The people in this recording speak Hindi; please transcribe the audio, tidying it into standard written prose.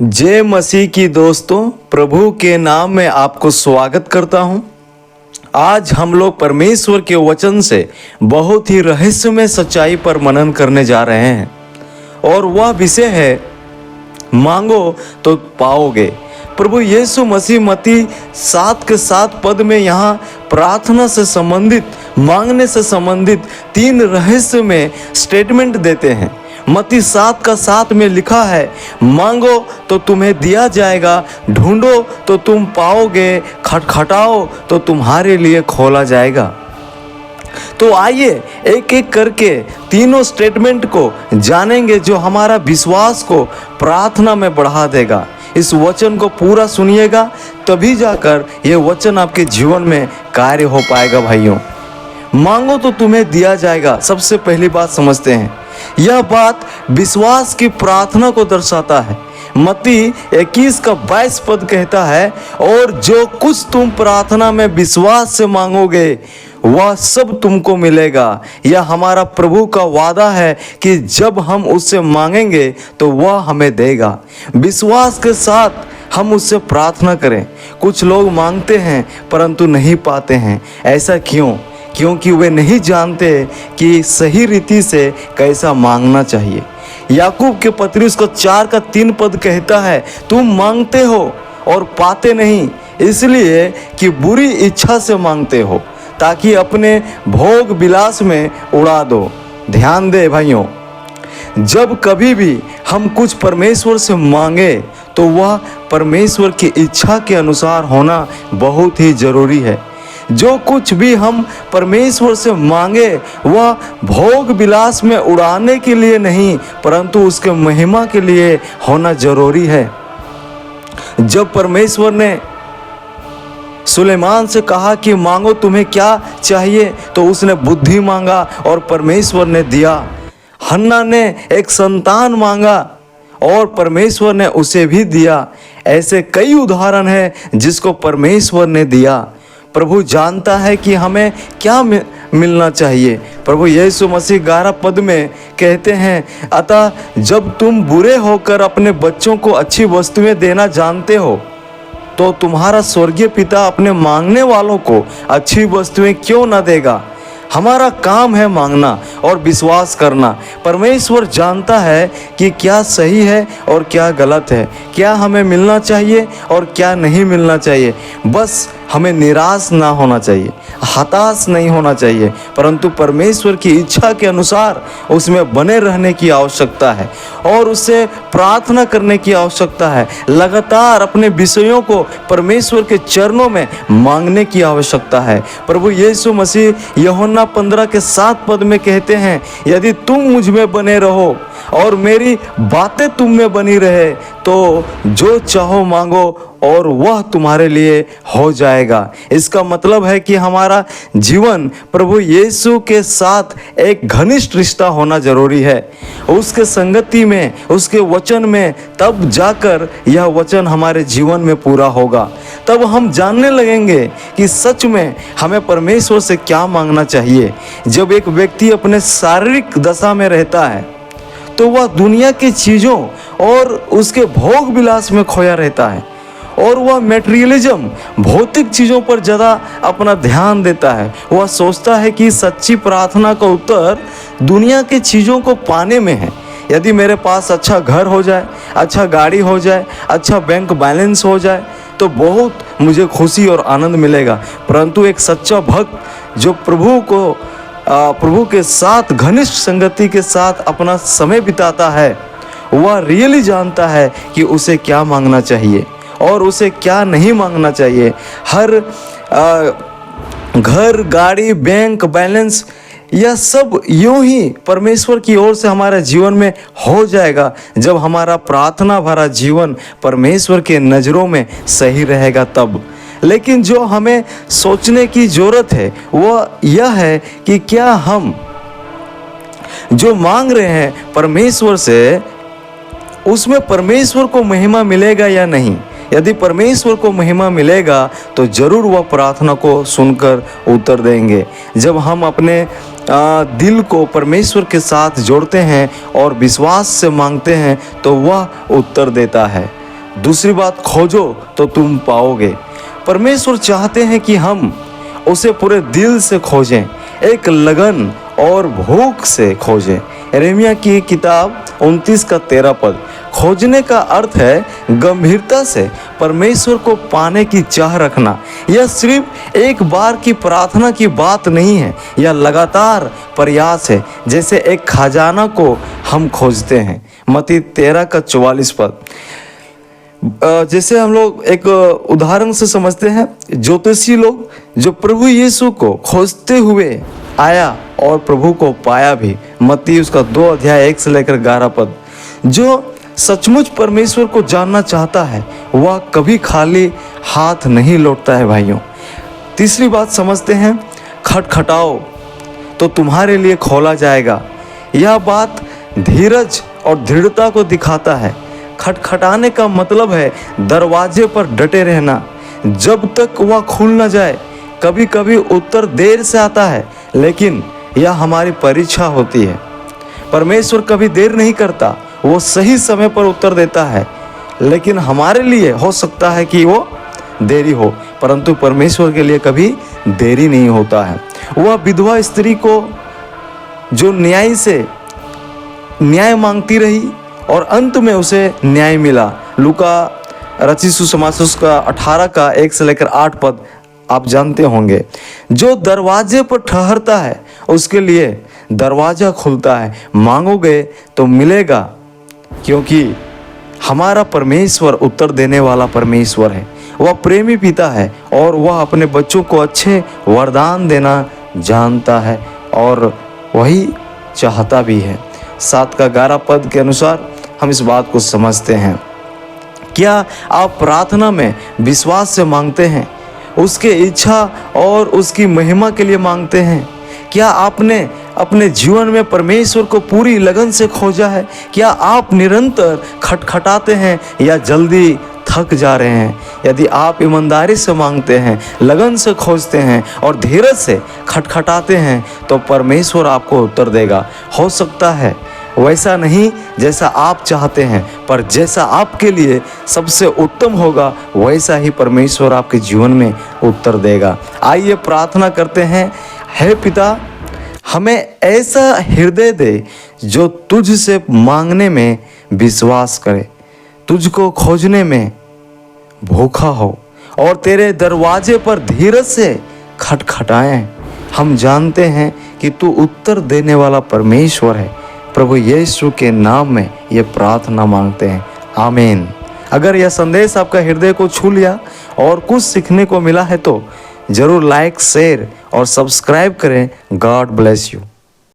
जय मसीह की दोस्तों, प्रभु के नाम में आपको स्वागत करता हूं। आज हम लोग परमेश्वर के वचन से बहुत ही रहस्यमय सच्चाई पर मनन करने जा रहे हैं और वह विषय है मांगो तो पाओगे। प्रभु यीशु मसीह मत्ती 7 के 7 पद में यहाँ प्रार्थना से संबंधित, मांगने से संबंधित 3 रहस्य में स्टेटमेंट देते हैं। मत्ती 7 का 7 में लिखा है, मांगो तो तुम्हें दिया जाएगा, ढूंढो तो तुम पाओगे, खटखटाओ तो तुम्हारे लिए खोला जाएगा। तो आइए एक एक करके तीनों स्टेटमेंट को जानेंगे जो हमारा विश्वास को प्रार्थना में बढ़ा देगा। इस वचन को पूरा सुनिएगा, तभी जाकर यह वचन आपके जीवन में कार्य हो पाएगा। भाइयों, मांगो तो तुम्हें दिया जाएगा। सबसे पहली बात समझते हैं, यह बात विश्वास की प्रार्थना को दर्शाता है। मत्ती 21 का 22 पद कहता है, और जो कुछ तुम प्रार्थना में विश्वास से मांगोगे वह सब तुमको मिलेगा। यह हमारा प्रभु का वादा है कि जब हम उससे मांगेंगे तो वह हमें देगा। विश्वास के साथ हम उससे प्रार्थना करें। कुछ लोग मांगते हैं परंतु नहीं पाते हैं। ऐसा क्यों? क्योंकि वे नहीं जानते कि सही रीति से कैसा मांगना चाहिए। याकूब के पत्री उसका 4 का 3 पद कहता है, तुम मांगते हो और पाते नहीं, इसलिए कि बुरी इच्छा से मांगते हो, ताकि अपने भोग विलास में उड़ा दो। ध्यान दे भाइयों, जब कभी भी हम कुछ परमेश्वर से मांगे तो वह परमेश्वर की इच्छा के अनुसार होना बहुत ही जरूरी है। जो कुछ भी हम परमेश्वर से मांगे वह भोग विलास में उड़ाने के लिए नहीं, परंतु उसके महिमा के लिए होना जरूरी है। जब परमेश्वर ने सुलेमान से कहा कि मांगो तुम्हें क्या चाहिए, तो उसने बुद्धि मांगा और परमेश्वर ने दिया। हन्ना ने एक संतान मांगा और परमेश्वर ने उसे भी दिया। ऐसे कई उदाहरण हैं जिसको परमेश्वर ने दिया। प्रभु जानता है कि हमें क्या मिलना चाहिए। प्रभु यीशु मसीह 11 पद में कहते हैं, अतः जब तुम बुरे होकर अपने बच्चों को अच्छी वस्तुएं देना जानते हो, तो तुम्हारा स्वर्गीय पिता अपने मांगने वालों को अच्छी वस्तुएं क्यों न देगा। हमारा काम है मांगना और विश्वास करना। परमेश्वर जानता है कि क्या सही है और क्या गलत है, क्या हमें मिलना चाहिए और क्या नहीं मिलना चाहिए। बस हमें निराश ना होना चाहिए, हताश नहीं होना चाहिए, परंतु परमेश्वर की इच्छा के अनुसार उसमें बने रहने की आवश्यकता है और उससे प्रार्थना करने की आवश्यकता है। लगातार अपने विषयों को परमेश्वर के चरणों में मांगने की आवश्यकता है। प्रभु यीशु मसीह यूहन्ना 15 के 7 पद में कहते हैं, यदि तुम मुझ में बने रहो और मेरी बातें तुम में बनी रहे, तो जो चाहो मांगो और वह तुम्हारे लिए हो जाएगा। इसका मतलब है कि हमारा जीवन प्रभु यीशु के साथ एक घनिष्ठ रिश्ता होना जरूरी है। उसके संगति में, उसके वचन में, तब जाकर यह वचन हमारे जीवन में पूरा होगा। तब हम जानने लगेंगे कि सच में हमें परमेश्वर से क्या मांगना चाहिए। जब एक व्यक्ति अपने शारीरिक दशा में रहता है तो वह दुनिया की चीज़ों और उसके भोग विलास में खोया रहता है और वह मटेरियलिज्म, भौतिक चीज़ों पर ज़्यादा अपना ध्यान देता है। वह सोचता है कि सच्ची प्रार्थना का उत्तर दुनिया की चीज़ों को पाने में है। यदि मेरे पास अच्छा घर हो जाए, अच्छा गाड़ी हो जाए, अच्छा बैंक बैलेंस हो जाए, तो बहुत मुझे खुशी और आनंद मिलेगा। परंतु एक सच्चा भक्त जो प्रभु के साथ घनिष्ठ संगति के साथ अपना समय बिताता है, वह रियली जानता है कि उसे क्या मांगना चाहिए और उसे क्या नहीं मांगना चाहिए। हर घर, गाड़ी, बैंक बैलेंस, यह सब यूं ही परमेश्वर की ओर से हमारे जीवन में हो जाएगा जब हमारा प्रार्थना भरा जीवन परमेश्वर के नज़रों में सही रहेगा तब। लेकिन जो हमें सोचने की ज़रूरत है वह यह है कि क्या हम जो मांग रहे हैं परमेश्वर से, उसमें परमेश्वर को महिमा मिलेगा या नहीं। यदि परमेश्वर को महिमा मिलेगा तो ज़रूर वह प्रार्थना को सुनकर उत्तर देंगे। जब हम अपने दिल को परमेश्वर के साथ जोड़ते हैं और विश्वास से मांगते हैं तो वह उत्तर देता है। दूसरी बात, खोजो तो तुम पाओगे। परमेश्वर चाहते हैं कि हम उसे पूरे दिल से खोजें, एक लगन और भूख से खोजें। यिर्मयाह की किताब 29 का 13 पद। खोजने का अर्थ है गंभीरता से परमेश्वर को पाने की चाह रखना। यह सिर्फ एक बार की प्रार्थना की बात नहीं है, यह लगातार प्रयास है, जैसे एक खजाना को हम खोजते हैं। मत्ती 13 का 44 पद। जैसे हम लोग एक उदाहरण से समझते हैं, ज्योतिषी लोग जो प्रभु यीशु को खोजते हुए आया और प्रभु को पाया भी। मत्ती उसका 2 अध्याय 1 से लेकर 11 पद। जो सचमुच परमेश्वर को जानना चाहता है वह कभी खाली हाथ नहीं लौटता है भाइयों। तीसरी बात समझते हैं, खटखटाओ तो तुम्हारे लिए खोला जाएगा। यह बात धीरज और दृढ़ता को दिखाता है। खटखटाने का मतलब है दरवाजे पर डटे रहना जब तक वह खुल न जाए। कभी कभी उत्तर देर से आता है, लेकिन यह हमारी परीक्षा होती है। परमेश्वर कभी देर नहीं करता, वो सही समय पर उत्तर देता है, लेकिन हमारे लिए हो सकता है कि वो देरी हो, परंतु परमेश्वर के लिए कभी देरी नहीं होता है। वह विधवा स्त्री को जो न्याय से न्याय मांगती रही और अंत में उसे न्याय मिला। लूका रचित सुसमाचार का 18 का 1 से लेकर 8 पद आप जानते होंगे। जो दरवाजे पर ठहरता है उसके लिए दरवाजा खुलता है। मांगोगे तो मिलेगा, क्योंकि हमारा परमेश्वर उत्तर देने वाला परमेश्वर है। वह प्रेमी पिता है और वह अपने बच्चों को अच्छे वरदान देना जानता है और वही चाहता भी है। 7 का 11 पद के अनुसार हम इस बात को समझते हैं। क्या आप प्रार्थना में विश्वास से मांगते हैं? उसके इच्छा और उसकी महिमा के लिए मांगते हैं? क्या आपने अपने जीवन में परमेश्वर को पूरी लगन से खोजा है? क्या आप निरंतर खटखटाते हैं या जल्दी थक जा रहे हैं? यदि आप ईमानदारी से मांगते हैं, लगन से खोजते हैं और धीरज से खटखटाते हैं तो परमेश्वर आपको उत्तर देगा। हो सकता है वैसा नहीं जैसा आप चाहते हैं, पर जैसा आपके लिए सबसे उत्तम होगा वैसा ही परमेश्वर आपके जीवन में उत्तर देगा। आइए प्रार्थना करते हैं। हे पिता, हमें ऐसा हृदय दे जो तुझ से मांगने में विश्वास करे, तुझको खोजने में भूखा हो और तेरे दरवाजे पर धीरज से खटखटाएं। हम जानते हैं कि तू उत्तर देने वाला परमेश्वर है। प्रभु यीशु के नाम में ये प्रार्थना मांगते हैं, आमीन। अगर यह संदेश आपका हृदय को छू लिया और कुछ सीखने को मिला है तो ज़रूर लाइक, शेयर और सब्सक्राइब करें। God bless you.